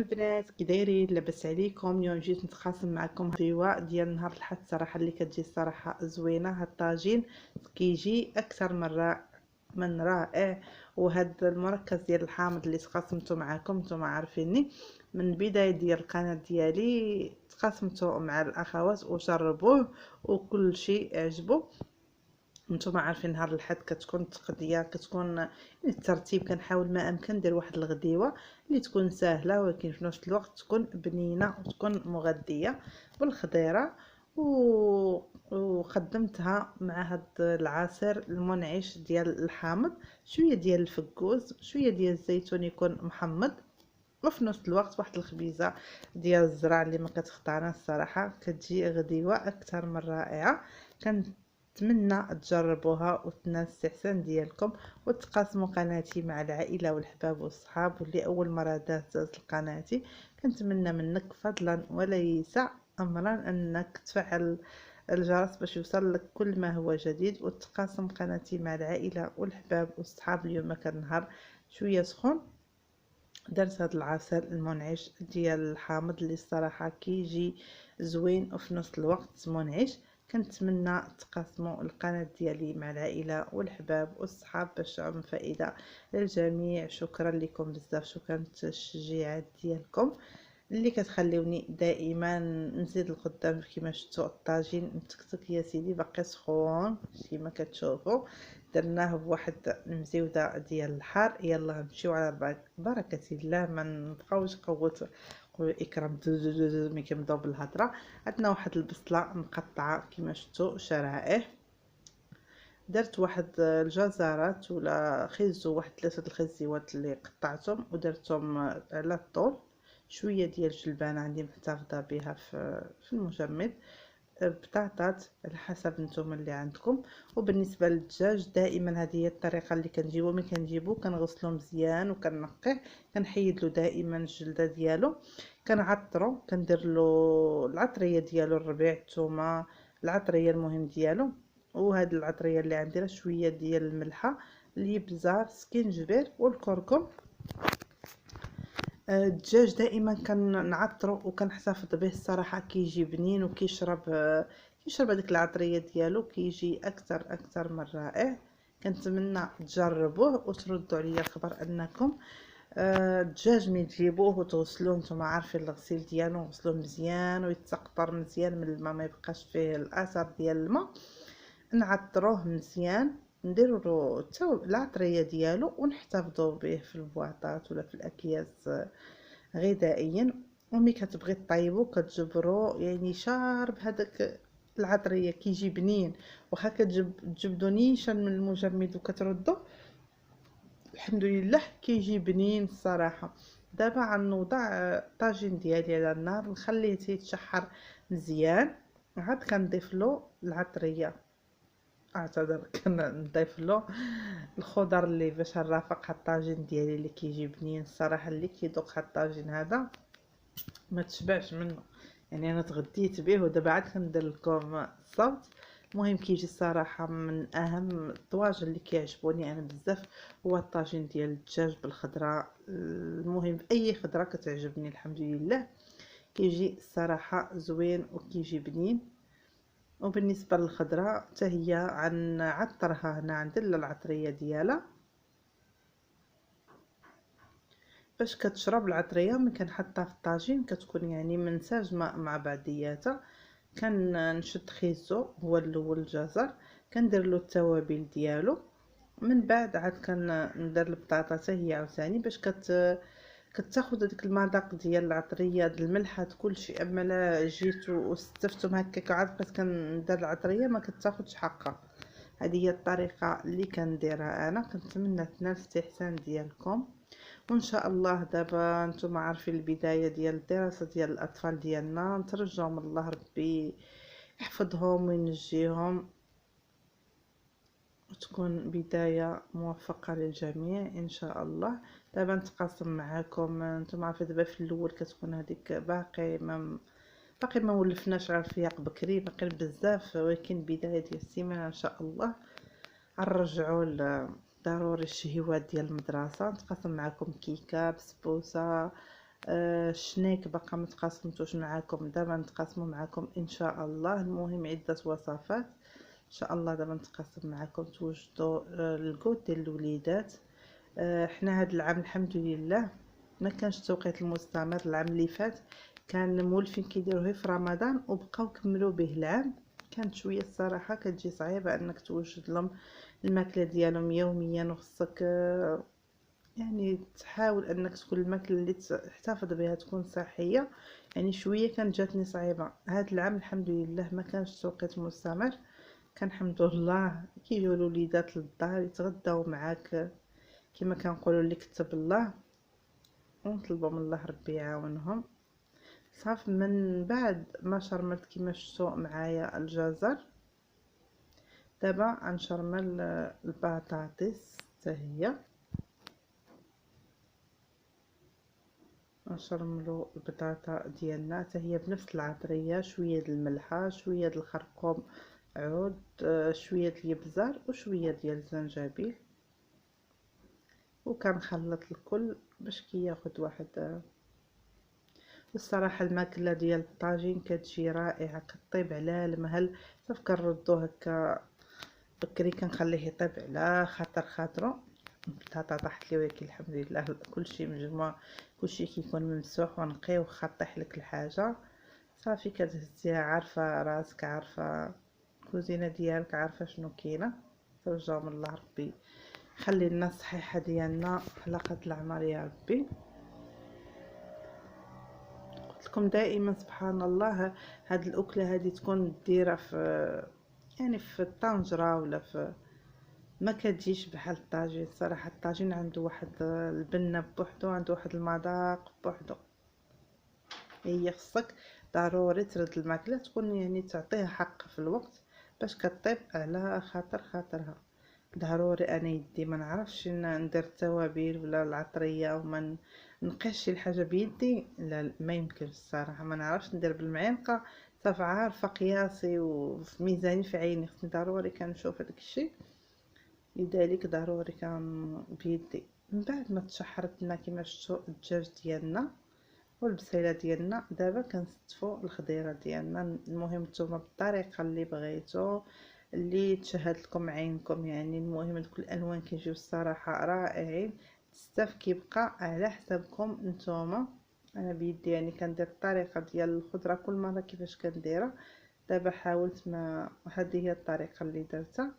البنات، كي دايرين؟ لاباس عليكم؟ اليوم جيت نتقاسم معكم غديوه ديال نهار الحد صراحه اللي كتجي الصراحه زوينه. هاد الطاجين كيجي اكثر من رائع. وهاد المركز ديال الحامض اللي تقاسمته معكم نتوما عارفيني من البدايه ديال القناه ديالي، تقاسمته مع الاخوات وجربوه وكل شيء عجبو. نتوما عارفين نهار الحد كتكون التقضيه، كتكون الترتيب كنحاول ما امكن ندير واحد الغديوه اللي تكون سهله ولكن في نفس الوقت تكون بنينه وتكون مغذيه بالخضيره. وقدمتها مع هاد العصير المنعش ديال الحامض، شويه ديال الفكوز، شويه ديال الزيتون يكون محمض، وفي نفس الوقت واحد الخبيزه ديال الزرع اللي ما كتخطانا الصراحه. كتجي غديوه اكثر من رائعه. كنتمنى تجربوها وتنال الاستحسان ديالكم وتقاسموا قناتي مع العائله والحباب والصحاب. واللي اول مره دازت قناتي كنتمنى منك فضلا وليس امرا انك تفعل الجرس باش يوصل لك كل ما هو جديد، وتقاسم قناتي مع العائله والحباب والصحاب. اليوم كان نهار شويه سخون، درت هاد العسل المنعش ديال الحامض اللي الصراحه كيجي زوين وفي نفس الوقت منعش. كنتمنى تقاسموا القناه ديالي مع العائله والحباب والصحاب باش تعم فائده للجميع. شكرا لكم بزاف، شكرا التشجيعات ديالكم اللي كتخليوني دائما نزيد لقدام. كما شفتوا الطاجين متكتك يا سيدي، باقي سخون كما كتشوفوا. درناه بواحد المزيوده ديال الحار. يلا نمشيو على بركه الله، ما نبقاوش قوه اكرام ملي كنبداو بالهضره. عندنا واحد البصله مقطعه كما شفتوا شرائح. درت واحد الجزرات ولا خيزو، واحد 3 الخزيوات اللي قطعتهم ودرتهم على الطول. شويه ديال الجلبانه عندي محتفظه بها في المجمد. بطاطات على حسب نتوما اللي عندكم. وبالنسبه للدجاج دائما هذه هي الطريقه اللي كنجيبو. ملي كنجيبو كنغسلو مزيان وكنقيه، كنحيد له دائما الجلده ديالو، كنعطرو، كندير له العطريه ديالو، الربيع، الثومه، العطريه المهم ديالو. وهاد العطريه اللي عندي راه شويه ديال الملحه، الابزار، سكينجبير والكركم. الدجاج دائما كنعطرو وكنحتفظ به الصراحه، كيجي بنين وكيشرب هذيك العطريه ديالو، كيجي اكثر من رائع. كنتمنى تجربوه وتردوا عليا الخبر انكم الدجاج ملي تجيبوه وتغسلوه، نتوما عارفين الغسيل ديالو، نغسلوه مزيان ويتسقطر مزيان من الماء، ما يبقاش فيه الاثر ديال الماء. نعطروه مزيان، نديرو له العطريه ديالو ونحتفظوا به في البواطات ولا في الاكياس غذائيا. وملي كتبغي طيبو كتجبرو يعني شارب هذاك العطريه، كيجي بنين. واخا كتجبدو نيشان من المجمد وكتردو، الحمد لله كيجي بنين الصراحه. دابا غنوضع الطاجين ديالي على النار، نخليه يتشحر مزيان، عاد كنضيف له العطريه. كنضيف له الخضر اللي باش نرافق الطاجين ديالي اللي كيجي بنين الصراحه. اللي كيذوق الطاجين هذا ما تشبعش منه، يعني انا تغديت به ودابا عاد كندير لكم الصوت. المهم كيجي الصراحه من اهم الطواجن اللي كيعجبوني انا بزاف هو الطاجين ديال الدجاج بالخضره. المهم اي خضره كتعجبني الحمد لله، كيجي الصراحه زوين وكيجي بنين. وبالنسبه للخضره حتى هي عنعطرها هنا، ندير العطريه ديالها باش كتشرب العطريه. ملي كنحطها في الطاجين كتكون يعني منسجمه مع بعضياتها. كنشد خيزو هو الاول، الجزر كندير له التوابل ديالو، من بعد عاد كندير البطاطا حتى هي عاوتاني باش كتاخذ هذيك المذاق ديال العطريه ديال الملحه كلشي. اما لا جيت واستفتم هكاك عاد بقيت كندير العطريه ما كتاخذش حقها. هذه هي الطريقه اللي كنديرها انا. كنتمنى تنال الاستحسان ديالكم وان شاء الله. دابا نتوما عارفين البدايه ديال الدراسه ديال الاطفال ديالنا، نترجاو من الله ربي يحفظهم وينجيهم وتكون بدايه موفقه للجميع ان شاء الله. دابا نتقاسم معكم. نتوما عارفين دابا في الاول كتكون هذيك باقي ما ولفناش على الفياق بكري، باقي بزاف، ولكن بدايه ديال السيمانه ان شاء الله غنرجعوا ضروري الشهيوات ديال المدرسه. نتقاسم معكم كيكه، بسبوسه، الشنيك باقا متقاسمتوش معاكم، دابا نتقاسمو معاكم ان شاء الله. المهم عده وصفات ان شاء الله دابا نتقاسم معاكم توجدوا الكوت ديال الوليدات. حنا هاد العام الحمد لله ما كانش التوقيت المستمر. العام اللي فات كان مولفين كيديروه في رمضان وبقاو كملوا به العام. كانت شويه الصراحه كتجي صعيبه انك توجد لهم الماكله ديالهم يوميا، وخصك يعني تحاول انك تكون الماكله اللي تحتفظ بها تكون صحيه. يعني شويه كانت جاتني صعيبه. هذا العام الحمد لله ما كانش توقيت مستمر، كان الحمد لله كيجيو الوليدات للدار يتغداو معاك كما كنقولوا اللي كتب الله، ونطلبوا من الله ربي يعاونهم. صافي من بعد ما شرملت كما شفتوا معايا الجزر، دابا غنشرمل البطاطس حتى هي. نشرملو البطاطا ديالنا حتى هي بنفس العطريه، شويه د الملحه، شويه د الخرقوم عود، شويه د الابزار وشويه ديال الزنجبيل، وكنخلط الكل باش كياخد واحد. الصراحه الماكله ديال الطاجين كتجي رائعه، كطيب على المهل. صافي كنردو هكا بكري، كنخليه يطيب على خاطرو. البطاطا طاحت لي ولكن الحمد لله كلشي مجموع، كلشي كيكون ممسوح ونقي. وخا طيح لك الحاجه صافي كتهزيها، عارفه راسك، عارفه الكوزينه ديالك، عارفه شنو كاينه. ترجاو من الله ربي خلي لنا الصحيحه ديالنا على قد العمر يا ربي. قلت لكم دائما سبحان الله هاد الاكله هذه تكون ديره في يعني في الطنجره ولا في، ما كتجيش بحال الطاجين. صراحه الطاجين عنده واحد البنه بوحدو، عنده واحد المذاق بوحدو. هي خصك ضروري ترد الماكله تكون يعني تعطيها حق في الوقت باش كطيب على خاطرها. ضروري انا يدي ما نعرفش ندير التوابل ولا العطريه وما نقيش شي حاجه بيدي، لا ما يمكنش الصراحه. ما نعرفش ندير بالمعلقه، صافي عارفه قياسي وفي ميزاني في عيني، خصني ضروري كنشوف هذاك الشيء. لذلك ضروري كان بيدي. من بعد ما تشحرت لنا كما شفتوا الدجاج ديالنا والبصيله ديالنا، دابا كنستفوا الخضيره ديالنا. المهم نتوما بالطريقه اللي بغيتو، اللي تشهد لكم عينكم. يعني المهم دوك الالوان كيجيو الصراحه رائعين. الستاف كيبقى على حسابكم نتوما. انا بيدي يعني كندير الطريقه ديال الخضره كل مره كيفاش كنديرها. دابا حاولت، ما هذه هي الطريقه اللي درتها.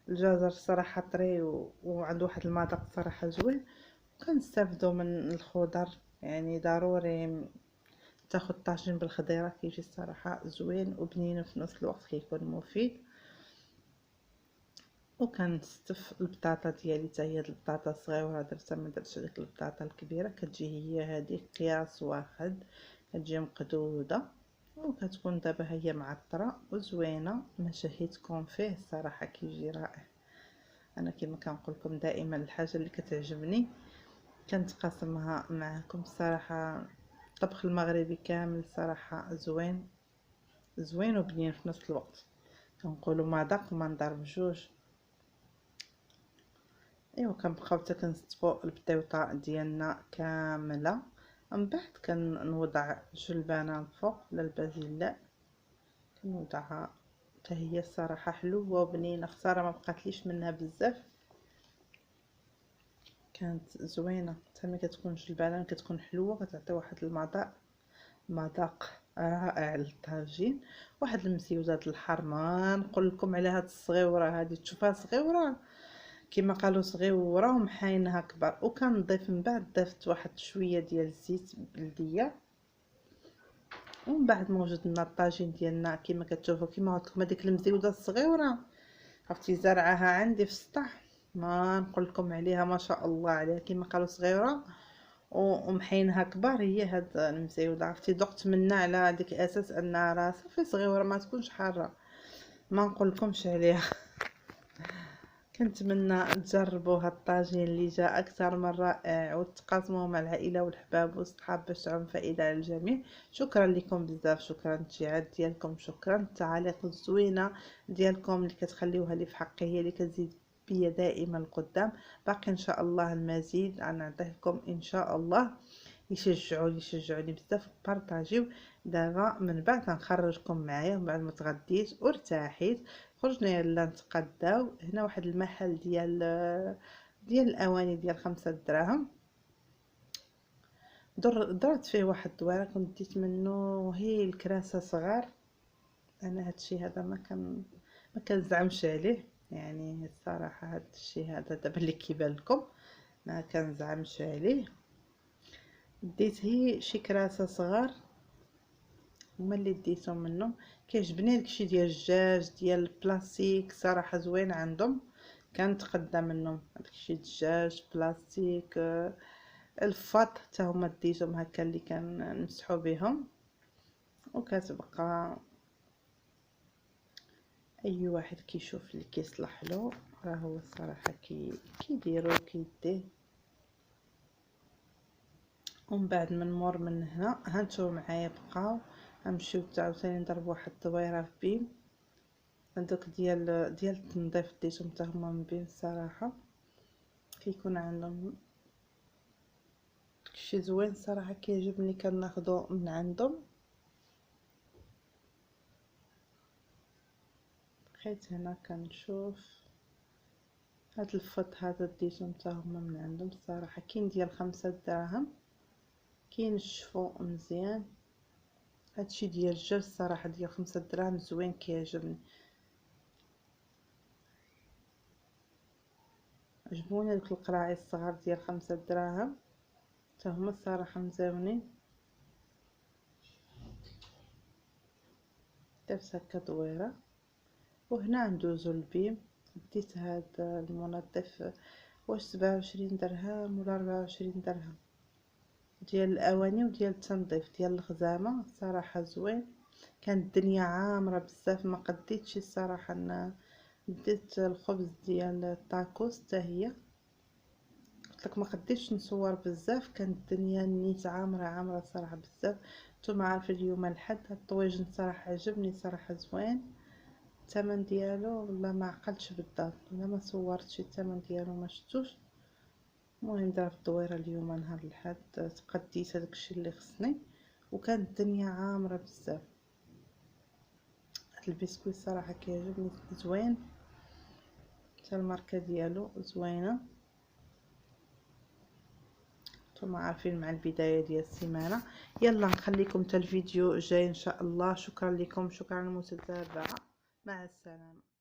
الجزر صراحه طري وعنده واحد المذاق صراحه زوين. كنستافدوا من الخضر، يعني ضروري تاخد طاجين بالخضيره كيجي الصراحه زوين وبنين وفي نفس الوقت كيكون مفيد. وكنستف البطاطا ديالي حتى هي البطاطا الصغيره درتها، ما درتش ديك البطاطا الكبيره. كتجي هي هذه قياس واحد، كتجي مقدوده وكتكون دابا هي معطره وزوينه. ما شهيتكم فيه الصراحه كيجي رائع. انا كما كنقول لكم دائما الحاجه اللي كتعجبني كنتقاسمها معكم. الصراحه الطبخ المغربي كامل صراحه زوين زوين وبنين في نفس الوقت. كنقولوا مذاق وما نضرب بجوج. ايوا كنبقاو حتى كنستفوا البطيوطه ديالنا كامله. من بعد كنوضع جلبانه الفوق ولا البازلاء، كنوضعها حتى هي الصراحه حلوه وبنينه. خساره ما بقاتليش منها بزاف، كانت زوينه. حتى ملي كتكون جلبانه كتكون حلوه، كتعطي واحد مذاق رائع للطاجين. واحد المسيوزات الحار ما نقول لكم على هاد الصغيوره هذه، تشوفها صغيوره كما قالوا صغيوره ومحاينها كبار. وكنضيف من بعد ضفت واحد شويه ديال الزيت بلديه. ومن بعد ما وجدنا الطاجين ديالنا كما كتشوفوا، كما قلت لكم هذيك المزيوده الصغيره عرفتي زرعها عندي في السطح، ما نقول لكم عليها ما شاء الله عليها كما قالوا صغيره ومحينها كبار. هي هاد المزيوده عرفتي ذقت منها على ديك اساس انها راه صافي صغيره ما تكونش حاره، ما نقول لكمش عليها. كنتمنى تجربوا هاد الطاجين اللي جاء اكثر من رائع، وتقاسموه مع العائله والحباب والصحاب باش تعم فائده على الجميع. شكرا لكم بزاف، شكرا التشجيعات ديالكم، شكرا التعاليق الزوينه ديالكم اللي كتخليوها لي في حقي، هي اللي كتزيد بيا دائما القدام. باقي ان شاء الله المزيد غنعطيه لكم ان شاء الله. يشجعوني بزاف، بارطاجيو. دابا من بعد غنخرجكم معايا من بعد ما تغديت وارتاحيت، خرجنا يلا نتغداو. هنا واحد المحل ديال الاواني ديال 5 دراهم، درت فيه واحد الدويره كنت ديت منه هي الكراسه صغار. انا هادشي هذا ما كنزعمش عليه، يعني الصراحه هادشي هذا دابا اللي كيبان لكم ما كنزعمش عليه. ديت هي شي كراسه صغار هما اللي ديتهم منهم. كيعجبني داكشي ديال الدجاج ديال البلاستيك صراحه زوين عندهم، كنتقدى منهم داكشي الدجاج بلاستيك. الفاط حتى هما ديتهم هكا اللي كنمسحو بهم. وكتبقى اي واحد كيشوف اللي كيصلح له راه هو الصراحه كيديرو كيديه. ومن بعد من مور من هنا هانتو معايا بقاو غنمشيو عاوتاني نضرب واحد الدويره في بيم. هذوك ديال التنظيف ديتهم حتى هما من بيم الصراحه، كيكون عندهم داكشي زوين صراحه كيعجبني كناخدو من عندهم. بقيت هنا كنشوف هاد الفط هذا ديتهم حتى هما من عندهم الصراحه. كاين ديال 5 دراهم، كاين الشفو مزيان. هادشي ديال الجاج الصراحه ديال 5 دراهم زوين كيعجبني، عجبوني دوك القراعي الصغار ديال 5 دراهم حتى هما الصراحه مزيونين. درت هكا دويره. وهنا ندوزو للبيم. ديت هاد المنظف واش 27 درهم ولا 24 درهم ديال الاواني وديال التنظيف ديال الخزامه صراحه زوين. كانت الدنيا عامره بزاف ما قديتش الصراحه. ديت الخبز ديال الطاكوس حتى هي قلتلك ما قديتش نصور بزاف، كانت الدنيا نيت عامره صراحه بزاف. نتوما عارفين اليوم الحد. هاد الطويجن صراحه عجبني صراحه زوين. الثمن ديالو والله ما عقلتش بالضبط ولا ما صورتش الثمن ديالو ما شفتوش. المهم درت الدويره اليوم نهار الحد، تقديت هداكشي اللي خصني وكانت الدنيا عامره بزاف. هاد البسكويت صراحه كيعجبني زوين، حتى الماركه ديالو زوينه. نتوما عارفين مع البدايه ديال السيمانه. يلا نخليكم حتى الفيديو جاي ان شاء الله. شكرا لكم، شكرا على المتابعه، مع السلامه.